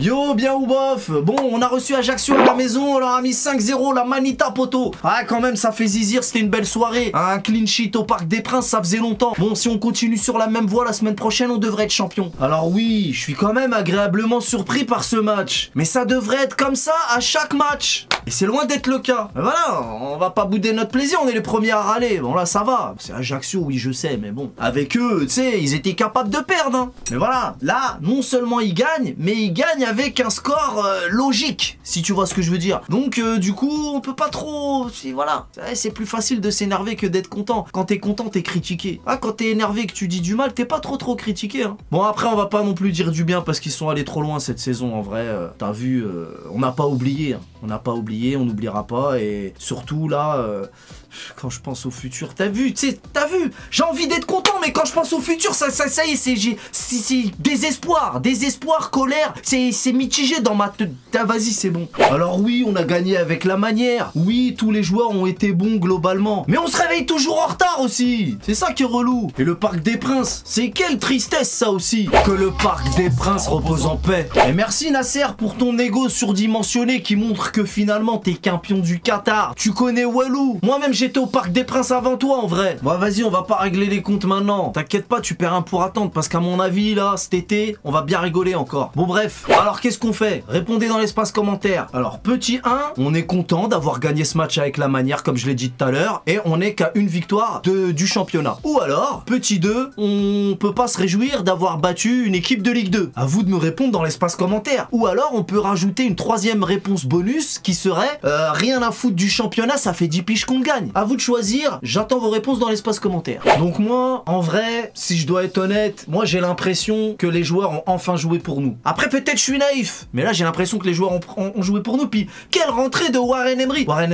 Yo, bien ou bof? Bon, on a reçu Ajaccio à la maison, on leur a mis 5-0, la manita, poteau. Ah, quand même, ça fait zizir, c'était une belle soirée. Un clean sheet au Parc des Princes, ça faisait longtemps. Bon, si on continue sur la même voie, la semaine prochaine, on devrait être champion. Alors oui, je suis quand même agréablement surpris par ce match. Mais ça devrait être comme ça à chaque match. Et c'est loin d'être le cas. Mais voilà, on va pas bouder notre plaisir, on est les premiers à râler. Bon là, ça va. C'est Ajaccio, oui, je sais, mais bon. Avec eux, tu sais, ils étaient capables de perdre. Hein. Mais voilà, là, non seulement ils gagnent, mais ils gagnent avec un score logique, si tu vois ce que je veux dire. Donc, du coup, on peut pas trop... Voilà, c'est plus facile de s'énerver que d'être content. Quand t'es content, t'es critiqué. Ah, quand t'es énervé que tu dis du mal, t'es pas trop critiqué. Hein. Bon, après, on va pas non plus dire du bien parce qu'ils sont allés trop loin cette saison, en vrai. T'as vu, on n'a pas oublié. Hein. On n'a pas oublié, on n'oubliera pas. Et surtout, là... quand je pense au futur, t'as vu, j'ai envie d'être content, mais quand je pense au futur, ça y est, c'est désespoir, colère, c'est mitigé dans ma tête. Vas-y, c'est bon. Alors oui, on a gagné avec la manière. Oui, tous les joueurs ont été bons globalement. Mais on se réveille toujours en retard aussi. C'est ça qui est relou. Et le Parc des Princes, c'est quelle tristesse ça aussi. Que le Parc des Princes repose en paix. Et merci Nasser pour ton ego surdimensionné qui montre que finalement t'es qu'un pion du Qatar. Tu connais Walou. Moi-même j'étais au Parc des Princes avant toi en vrai. Bon vas-y, on va pas régler les comptes maintenant. T'inquiète pas, tu perds un pour attendre parce qu'à mon avis là, cet été, on va bien rigoler encore. Bon bref, alors qu'est-ce qu'on fait? Répondez dans l'espace commentaire. Alors petit 1, on est content d'avoir gagné ce match avec la manière comme je l'ai dit tout à l'heure et on est qu'à une victoire du championnat. Ou alors, petit 2, on peut pas se réjouir d'avoir battu une équipe de Ligue 2. À vous de me répondre dans l'espace commentaire. Ou alors on peut rajouter une troisième réponse bonus qui serait rien à foutre du championnat, ça fait 10 piges qu'on gagne. À vous de choisir, j'attends vos réponses dans l'espace commentaire. Donc moi, en vrai, si je dois être honnête, moi j'ai l'impression que les joueurs ont enfin joué pour nous. Après peut-être je suis naïf, mais là j'ai l'impression que les joueurs ont joué pour nous. Puis quelle rentrée de Warren Emery. Warren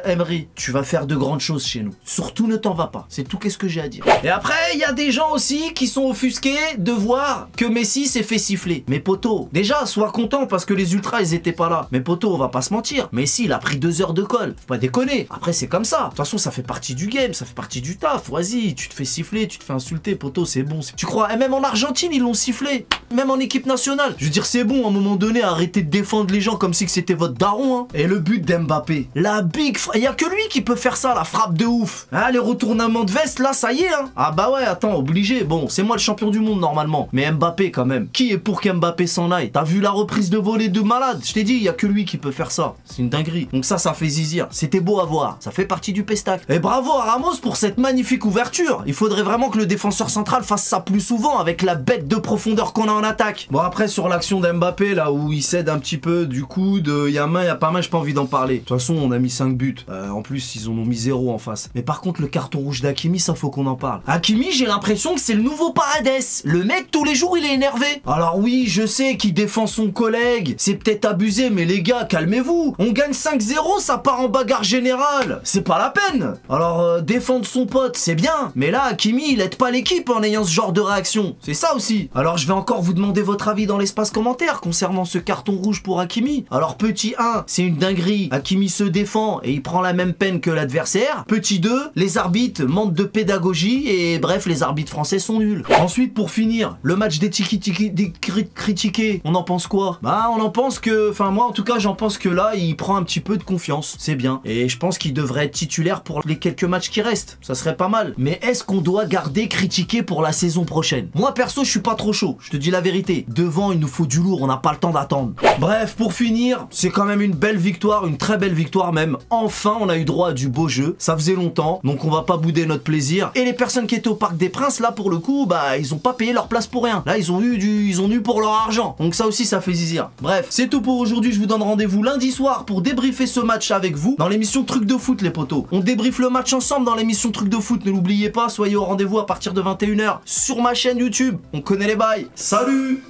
Emery, tu vas faire de grandes choses chez nous. Surtout ne t'en vas pas, c'est tout qu'est-ce que j'ai à dire. Et après, il y a des gens aussi qui sont offusqués de voir que Messi s'est fait siffler. Mais poto, déjà sois content parce que les ultras ils étaient pas là. Mais poto, on va pas se mentir, Messi il a pris 2 heures de colle. Faut pas déconner. Après c'est comme ça. De toute façon ça fait partie du game, ça fait partie du taf. Vas-y, tu te fais siffler, tu te fais insulter, poto, c'est bon. Tu crois? Et même en Argentine ils l'ont sifflé. Même en équipe nationale. Je veux dire c'est bon à un moment donné, arrêtez de défendre les gens comme si c'était votre daron. Hein. Et le but d'Mbappé, la big, il y a que lui qui peut faire ça, la frappe de ouf. Ah, les retournements de veste là, ça y est. Hein. Ah bah ouais, attends, obligé. Bon, c'est moi le champion du monde normalement. Mais Mbappé quand même. Qui est pour qu'Mbappé s'en aille? T'as vu la reprise de volée de malade? Je t'ai dit, il y a que lui qui peut faire ça. C'est une dinguerie. Donc ça fait zizir. C'était beau à voir. Ça fait partie du pestac. Et bravo à Ramos pour cette magnifique ouverture. Il faudrait vraiment que le défenseur central fasse ça plus souvent avec la bête de profondeur qu'on a en attaque. Bon après sur l'action d'Mbappé là où il cède un petit peu du coup il y a main, il y a pas main, j'ai pas envie d'en parler. De toute façon on a mis 5 buts. En plus ils en ont mis 0 en face. Mais par contre le carton rouge d'Hakimi, ça faut qu'on en parle. Hakimi, j'ai l'impression que c'est le nouveau Paredes. Le mec tous les jours il est énervé. Alors oui je sais qu'il défend son collègue. C'est peut-être abusé mais les gars calmez-vous. On gagne 5-0, ça part en bagarre générale. C'est pas la peine. Alors défendre son pote c'est bien. Mais là Hakimi il aide pas l'équipe en ayant ce genre de réaction. C'est ça aussi. Alors je vais encore vous demander votre avis dans l'espace commentaire concernant ce carton rouge pour Hakimi. Alors petit 1, c'est une dinguerie. Hakimi se défend et il prend la même peine que l'adversaire. Petit 2, les arbitres manquent de pédagogie et bref les arbitres français sont nuls. Ensuite pour finir, le match des critiqués, on en pense quoi? Bah on en pense que, enfin moi en tout cas j'en pense que là il prend un petit peu de confiance. C'est bien. Et je pense qu'il devrait être titulaire pour les quelques matchs qui restent. Ça serait pas mal. Mais est-ce qu'on doit garder critiqué pour la saison prochaine? Moi perso je suis pas trop chaud. Je te dis la vérité. Devant il nous faut du lourd, on n'a pas le temps d'attendre. Bref, pour finir, c'est quand même une belle victoire, une très belle victoire même. Enfin on a eu droit à du beau jeu. Ça faisait longtemps, donc on va pas bouder notre plaisir. Et les personnes qui étaient au Parc des Princes, là pour le coup, bah ils ont pas payé leur place pour rien. Là ils ont eu pour leur argent. Donc ça aussi ça fait zizir. Bref, c'est tout pour aujourd'hui. Je vous donne rendez-vous lundi soir pour débriefer ce match avec vous dans l'émission Truc de foot les potos. On débriefe le match ensemble dans l'émission Truc de foot. Ne l'oubliez pas, soyez au rendez-vous à partir de 21 h sur ma chaîne YouTube. On connaît les bails. Salut!